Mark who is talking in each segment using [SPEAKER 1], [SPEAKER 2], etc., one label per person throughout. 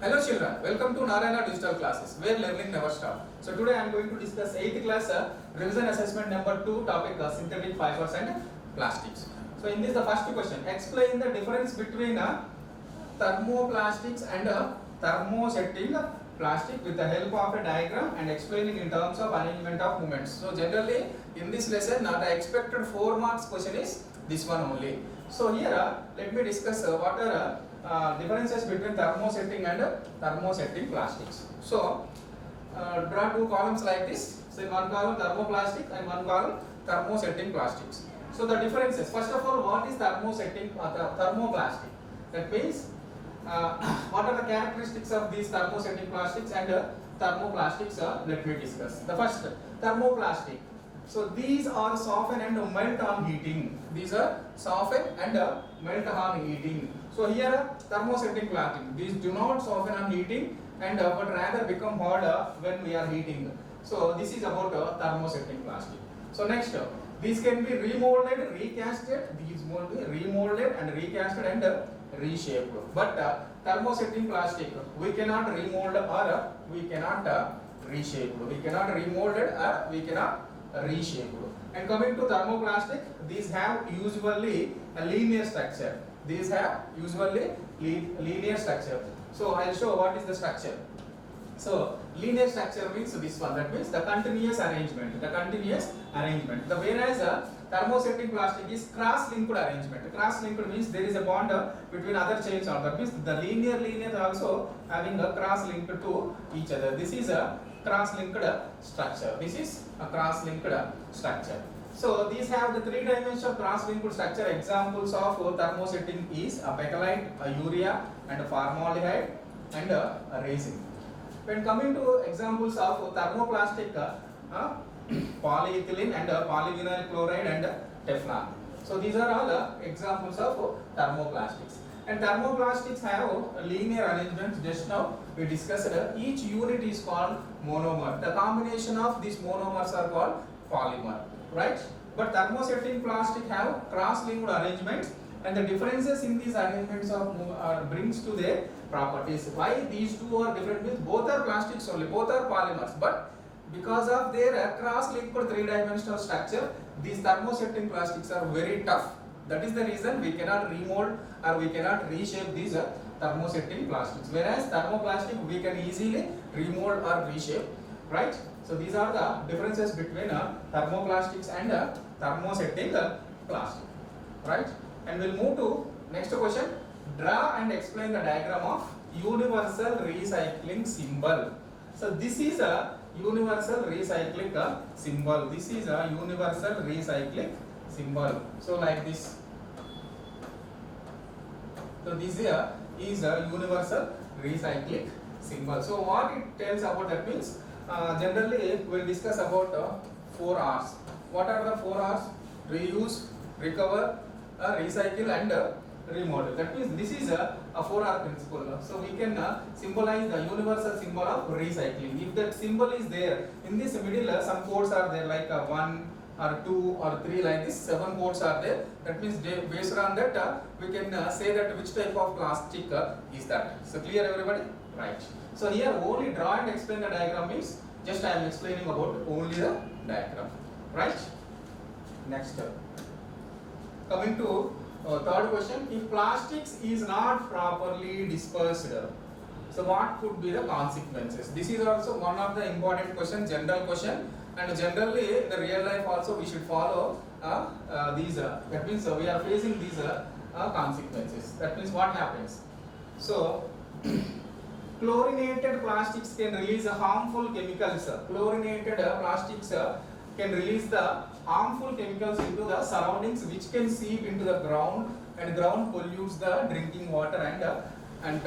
[SPEAKER 1] Hello children, welcome to Narayana Digital Classes where learning never stops. So today I am going to discuss 8th class revision assessment number 2 topic synthetic fibers and plastics. So in this the first question, explain the difference between thermoplastics and thermosetting plastic with the help of a diagram and explaining in terms of arrangement of moments. So generally in this lesson the expected 4 marks question is this one only. So here let me discuss what are differences between thermosetting and thermosetting plastics. So draw two columns like this. So in one column thermoplastic and one column thermosetting plastics. So the differences, first of all, what is thermosetting thermoplastic? That means what are the characteristics of these thermosetting plastics and thermoplastics? Let me discuss. The first, thermoplastic. So these are soften and melt on heating. These are soften and melt on heating. So here thermosetting plastic. These do not soften on heating and but rather become harder when we are heating. So this is about thermosetting plastic. So next, these can be remolded, recasted. These will be remolded and recasted and reshaped. But thermosetting plastic, we cannot remold or we cannot reshape. We cannot remold it or we cannot reshape. And coming to thermoplastic, these have usually a linear structure. These have usually linear structure. So I'll show what is the structure. So linear structure means this one. That means the continuous arrangement. The continuous arrangement. The whereas thermosetting plastic is cross-linked arrangement. Cross-linked means there is a bond between other chains. Or that means the linear also having a cross-linked to each other. This is a cross-linked structure. This is a cross-linked structure. So these have the three-dimensional cross-linked structure. Examples of thermosetting is a bakelite, a urea, and a formaldehyde, and a resin. When coming to examples of thermoplastic, polyethylene and polyvinyl chloride and Teflon. So these are all examples of thermoplastics. And thermoplastics have linear arrangements. Just now we discussed each unit is called monomer. The combination of these monomers are called polymer, right? But thermosetting plastic have cross-linked arrangements, and the differences in these arrangements brings to their properties. Why these two are different means both are plastics only, both are polymers, but because of their cross-linked three-dimensional structure, these thermosetting plastics are very tough. That is the reason we cannot remold or we cannot reshape these thermosetting plastics. Whereas thermoplastic we can easily remold or reshape, right? So these are the differences between thermoplastics and thermosetting plastic, right? And we'll move to next question. Draw and explain the diagram of universal recycling symbol. So this is a universal recycling symbol. This is a universal recycling symbol. So like this. So this here is a universal recycling symbol. So what it tells about that means generally we will discuss about 4 R's. What are the 4 R's? Reuse, recover, recycle and remodel. That means this is a 4R principle. So we can symbolize the universal symbol of recycling. If that symbol is there, in this middle some codes are there like 1 or 2 or 3 like this, 7 codes are there. That means based on that we can say that which type of plastic is that. So clear everybody? Right. So here only draw and explain the diagram means just I am explaining about only the diagram. Right? Next. Coming to third question, if plastics is not properly dispersed, so what could be the consequences? This is also one of the important question, general question, and generally in the real life also we should follow these. That means we are facing these consequences. That means what happens? So chlorinated plastics can release harmful chemicals. Chlorinated plastics can release the harmful chemicals into the surroundings, which can seep into the ground, and ground pollutes the drinking water, and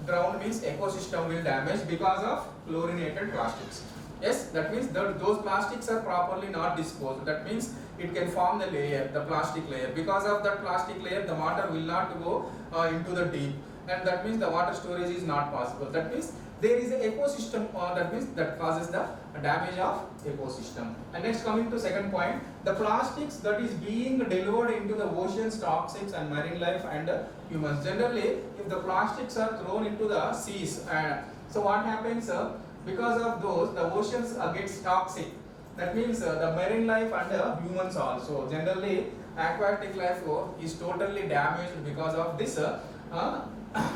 [SPEAKER 1] ground means ecosystem will damage because of chlorinated plastics. Yes, that means that those plastics are properly not disposed. That means it can form the layer, the plastic layer. Because of that plastic layer, the water will not go into the deep. and that means the water storage is not possible. That means there is a ecosystem, that means that causes the damage of ecosystem. And next, coming to second point, the plastics that is being delivered into the oceans, toxics and marine life and humans. Generally, if the plastics are thrown into the seas, so what happens, because of those, the oceans gets toxic. That means the marine life and humans also. Generally, aquatic life is totally damaged because of this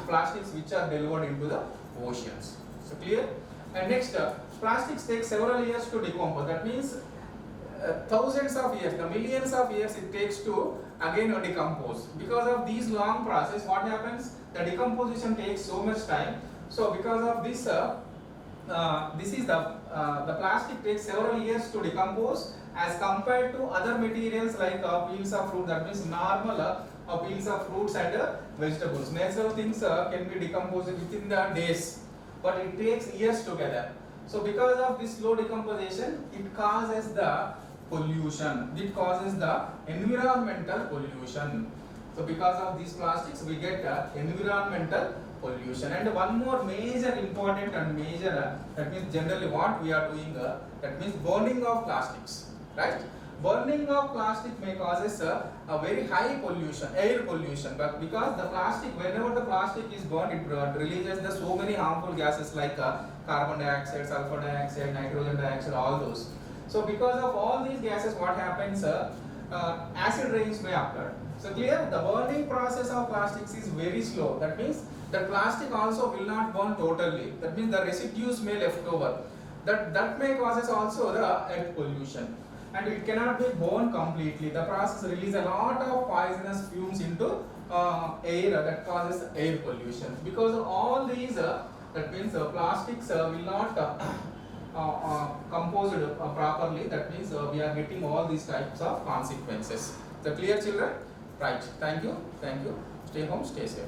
[SPEAKER 1] plastics which are delivered into the oceans. So clear? And next, plastics take several years to decompose. That means thousands of years, the millions of years it takes to again decompose. Because of these long process, what happens? The decomposition takes so much time. So because of this, this is the plastic takes several years to decompose as compared to other materials like peels of fruit. That means normal peels of fruits and vegetables. Natural things can be decomposed within the days, but it takes years together. So because of this slow decomposition, it causes the pollution. It causes the environmental pollution. So because of these plastics, we get environmental pollution. And one more major important and major, that means generally what we are doing, that means burning of plastics, right? Burning of plastic may causes a very high pollution, air pollution, but because the plastic, whenever the plastic is burned, it releases the so many harmful gases like carbon dioxide, sulfur dioxide, nitrogen dioxide, all those. So because of all these gases, what happens, acid rains may occur. So clear, the burning process of plastics is very slow. That means the plastic also will not burn totally. That means the residues may left over. That may causes also the air pollution. And it cannot be burned completely. The process releases a lot of poisonous fumes into air, that causes air pollution. Because of all these, that means plastics will not composed properly. That means we are getting all these types of consequences. So clear, children? Right. Thank you. Thank you. Stay home, stay safe.